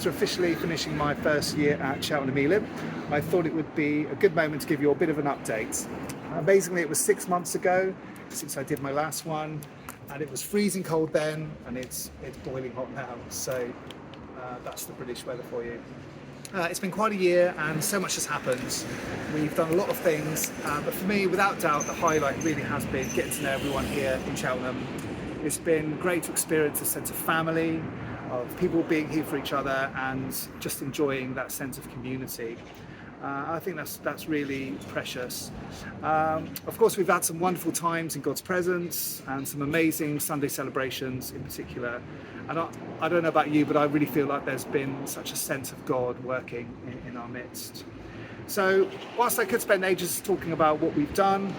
after officially finishing my first year at Cheltenham Elim, I thought it would be a good moment to give you a bit of an update. Basically, it was 6 months ago since I did my last one, and it was freezing cold then, and it's boiling hot now. So that's the British weather for you. It's been quite a year, and so much has happened. We've done a lot of things, but for me, without doubt, the highlight really has been getting to know everyone here in Cheltenham. It's been great to experience a sense of family, of people being here for each other, and just enjoying that sense of community. I think that's really precious. Of course, we've had some wonderful times in God's presence and some amazing Sunday celebrations in particular. And I don't know about you, but I really feel like there's been such a sense of God working in our midst. So whilst I could spend ages talking about what we've done,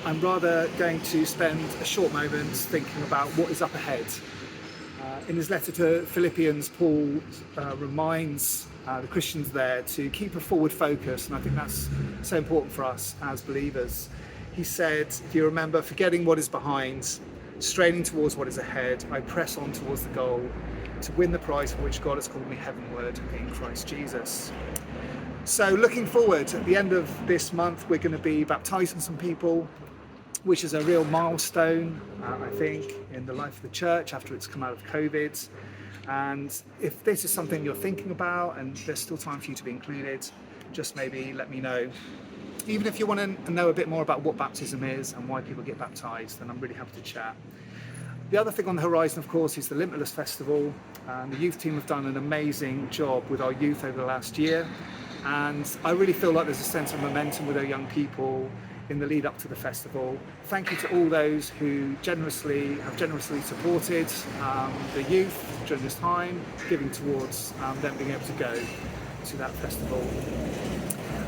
I'm rather going to spend a short moment thinking about what is up ahead. In his letter to Philippians, Paul reminds the Christians there to keep a forward focus, and I think that's so important for us as believers. He said, if you remember, forgetting what is behind, straining towards what is ahead, I press on towards the goal to win the prize for which God has called me heavenward in Christ Jesus. So looking forward, at the end of this month, we're going to be baptizing some people, which is a real milestone, I think, in the life of the church after it's come out of COVID. And if this is something you're thinking about and there's still time for you to be included, just maybe let me know. Even if you want to know a bit more about what baptism is and why people get baptized, then I'm really happy to chat. The other thing on the horizon, of course, is the Limitless Festival. The youth team have done an amazing job with our youth over the last year. And I really feel like there's a sense of momentum with our young people in the lead up to the festival. Thank you to all those who have generously supported the youth during this time, giving towards them being able to go to that festival.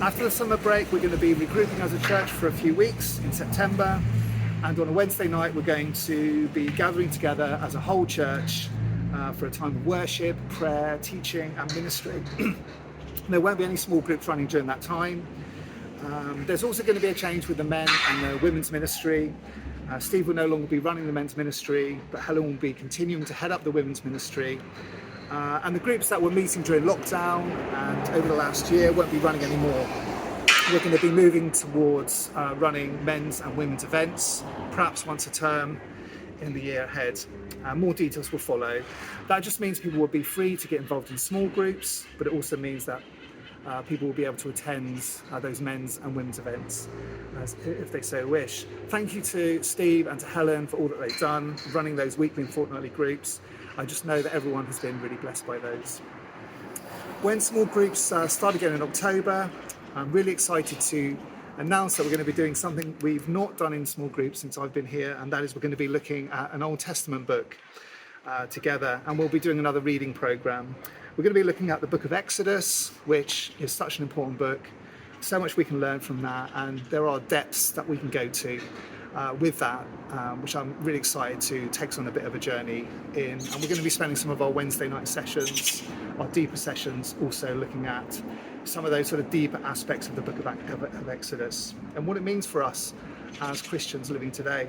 After the summer break, we're going to be regrouping as a church for a few weeks in September, and on a Wednesday night we're going to be gathering together as a whole church for a time of worship, prayer, teaching and ministry. There won't be any small groups running during that time. There's also going to be a change with the men and the women's ministry. Steve will no longer be running the men's ministry, but Helen will be continuing to head up the women's ministry. And the groups that were meeting during lockdown and over the last year won't be running anymore. We're going to be moving towards running men's and women's events, perhaps once a term in the year ahead. More details will follow. That just means people will be free to get involved in small groups, but it also means that people will be able to attend those men's and women's events if they so wish. Thank you to Steve and to Helen for all that they've done, running those weekly and fortnightly groups. I just know that everyone has been really blessed by those. When small groups start again in October, I'm really excited to announce that we're going to be doing something we've not done in small groups since I've been here, and that is we're going to be looking at an Old Testament book together, and we'll be doing another reading program. We're going to be looking at the book of Exodus, which is such an important book. So much we can learn from that, and there are depths that we can go to with that, which I'm really excited to take us on a bit of a journey in. And we're going to be spending some of our Wednesday night sessions, our deeper sessions, also looking at some of those sort of deeper aspects of the book of Exodus and what it means for us as Christians living today.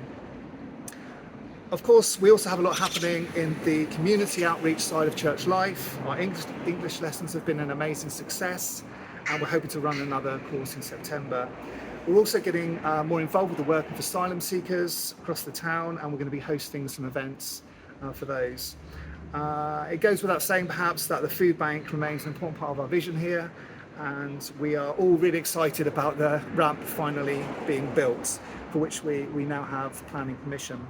Of course, we also have a lot happening in the community outreach side of church life. Our English lessons have been an amazing success, and we're hoping to run another course in September. We're also getting more involved with the work of asylum seekers across the town, and we're going to be hosting some events for those. It goes without saying, perhaps, that the food bank remains an important part of our vision here, and we are all really excited about the ramp finally being built, for which we now have planning permission.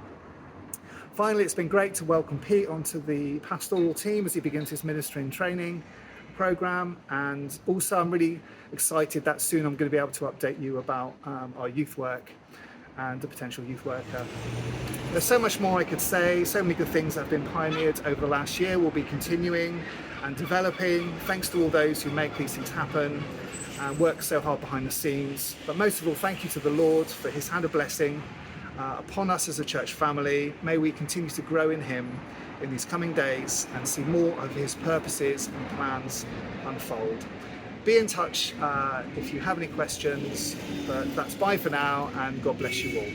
Finally, it's been great to welcome Pete onto the pastoral team as he begins his ministry and training program, and also I'm really excited that soon I'm going to be able to update you about our youth work and the potential youth worker. There's so much more I could say, so many good things that have been pioneered over the last year will be continuing and developing, thanks to all those who make these things happen and work so hard behind the scenes. But most of all, thank you to the Lord for his hand of blessing upon us as a church family. May we continue to grow in him in these coming days and see more of his purposes and plans unfold. Be in touch if you have any questions, but that's bye for now, and God bless you all.